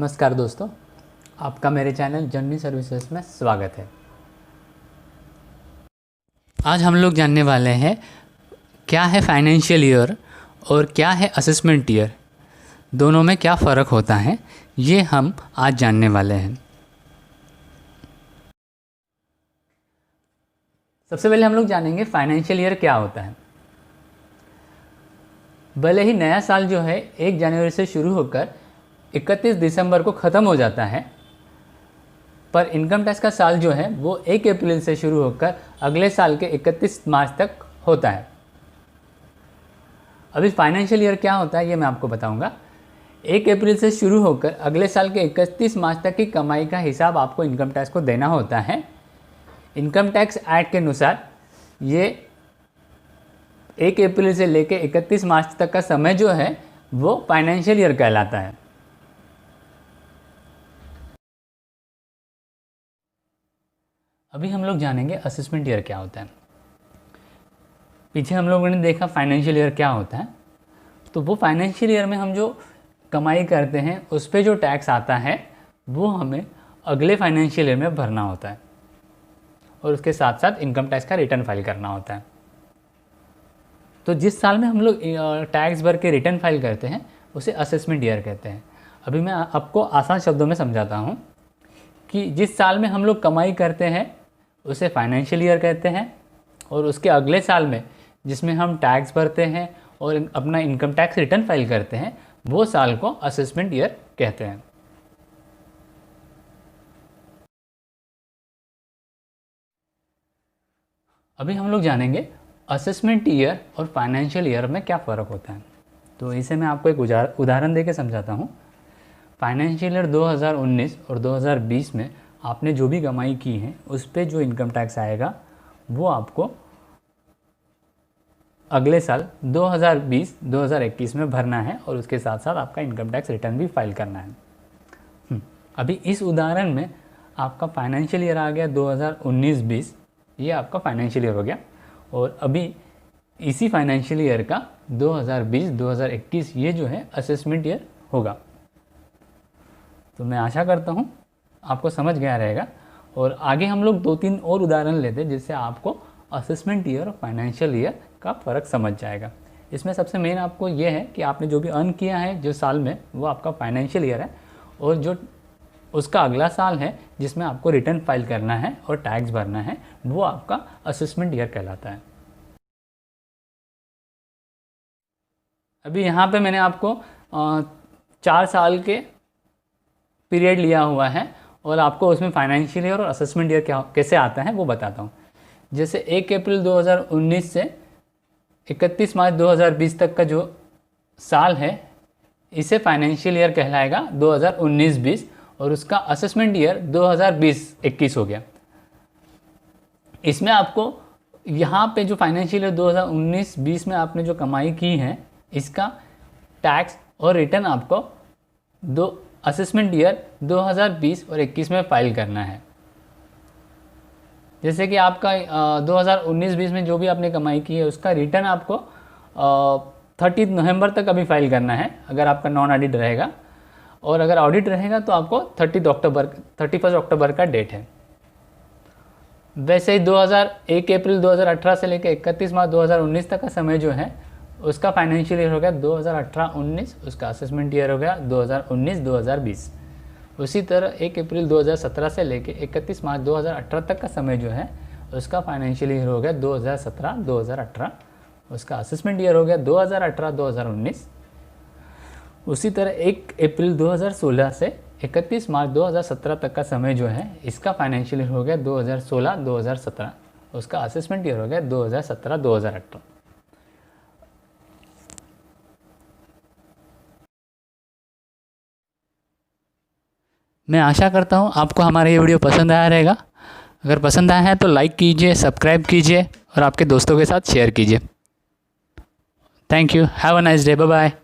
नमस्कार दोस्तों, आपका मेरे चैनल जननी सर्विसेज में स्वागत है। आज हम लोग जानने वाले हैं क्या है फाइनेंशियल ईयर और क्या है असेसमेंट ईयर, दोनों में क्या फ़र्क होता है, ये हम आज जानने वाले हैं। सबसे पहले हम लोग जानेंगे फाइनेंशियल ईयर क्या होता है। भले ही नया साल जो है 1 जनवरी से शुरू होकर 31 दिसंबर को ख़त्म हो जाता है, पर इनकम टैक्स का साल जो है वो 1 अप्रैल से शुरू होकर अगले साल के 31 मार्च तक होता है। अभी फाइनेंशियल ईयर क्या होता है ये मैं आपको बताऊंगा। 1 अप्रैल से शुरू होकर अगले साल के 31 मार्च तक की कमाई का हिसाब आपको इनकम टैक्स को देना होता है। इनकम टैक्स एक्ट के अनुसार ये 1 अप्रैल से लेकर 31 मार्च तक का समय जो है वो फाइनेंशियल ईयर कहलाता है। अभी हम लोग जानेंगे असेसमेंट ईयर क्या होता है। पीछे हम लोगों ने देखा फाइनेंशियल ईयर क्या होता है, तो वो फाइनेंशियल ईयर में हम जो कमाई करते हैं उस पे जो टैक्स आता है वो हमें अगले फाइनेंशियल ईयर में भरना होता है और उसके साथ साथ इनकम टैक्स का रिटर्न फाइल करना होता है। तो जिस साल में हम लोग टैक्स भर के रिटर्न फाइल करते हैं उसे असेसमेंट ईयर कहते हैं। अभी मैं आपको आसान शब्दों में समझाता हूँ कि जिस साल में हम लोग कमाई करते हैं उसे फाइनेंशियल ईयर कहते हैं, और उसके अगले साल में जिसमें हम टैक्स भरते हैं और अपना इनकम टैक्स रिटर्न फाइल करते हैं वो साल को असेसमेंट ईयर कहते हैं। अभी हम लोग जानेंगे असेसमेंट ईयर और फाइनेंशियल ईयर में क्या फ़र्क होता है। तो इसे मैं आपको एक उदाहरण देके समझाता हूँ। फाइनेंशियल ईयर 2019 और 2020 में आपने जो भी कमाई की है उस पे जो इनकम टैक्स आएगा वो आपको अगले साल 2020-2021 में भरना है और उसके साथ साथ आपका इनकम टैक्स रिटर्न भी फाइल करना है। अभी इस उदाहरण में आपका फाइनेंशियल ईयर आ गया 2019-20, ये आपका फाइनेंशियल ईयर हो गया, और अभी इसी फाइनेंशियल ईयर का 2020-2021 ये जो है असेसमेंट ईयर होगा। तो मैं आशा करता हूँ आपको समझ गया रहेगा, और आगे हम लोग 2-3 और उदाहरण लेते हैं जिससे आपको असेसमेंट ईयर और फाइनेंशियल ईयर का फ़र्क समझ जाएगा। इसमें सबसे मेन आपको ये है कि आपने जो भी अर्न किया है जो साल में वो आपका फाइनेंशियल ईयर है, और जो उसका अगला साल है जिसमें आपको रिटर्न फाइल करना है और टैक्स भरना है वो आपका असेसमेंट ईयर कहलाता है। अभी यहाँ पे मैंने आपको 4 साल के पीरियड लिया हुआ है और आपको उसमें फाइनेंशियल ईयर और असेसमेंट ईयर कैसे आता है वो बताता हूँ। जैसे 1 अप्रैल 2019 से 31 मार्च 2020 तक का जो साल है इसे फाइनेंशियल ईयर कहलाएगा 2019-20, और उसका असेसमेंट ईयर 2020-21 हो गया। इसमें आपको यहाँ पे जो फाइनेंशियल ईयर 2019-20 में आपने जो कमाई की है इसका टैक्स और रिटर्न आपको असेसमेंट ईयर 2020 और 21 में फाइल करना है। जैसे कि आपका 2019-20 में जो भी आपने कमाई की है उसका रिटर्न आपको 30 नवंबर तक अभी फाइल करना है अगर आपका नॉन ऑडिट रहेगा, और अगर ऑडिट रहेगा तो आपको 31 अक्टूबर का डेट है। वैसे ही 1 अप्रैल 2018 से लेकर 31 मार्च 2019 तक का समय जो है उसका फाइनेंशियल ईयर हो गया 2018-19, उसका असेसमेंट ईयर हो गया 2019-2020। उसी तरह 1 अप्रैल 2017 से लेकर 31 मार्च 2018 तक का समय जो है उसका फाइनेंशियल ईयर हो गया 2017-2018, उसका असेसमेंट ईयर हो गया 2018-2019। उसी तरह 1 अप्रैल 2016 से 31 मार्च 2017 तक का समय जो है इसका फाइनेंशियल ईयर हो गया 2016-2017, उसका असेसमेंट ईयर हो गया 2017-2018। मैं आशा करता हूँ आपको हमारा ये वीडियो पसंद आया रहेगा। अगर पसंद आया है तो लाइक कीजिए, सब्सक्राइब कीजिए और आपके दोस्तों के साथ शेयर कीजिए। Thank you. Have a nice day. Bye bye.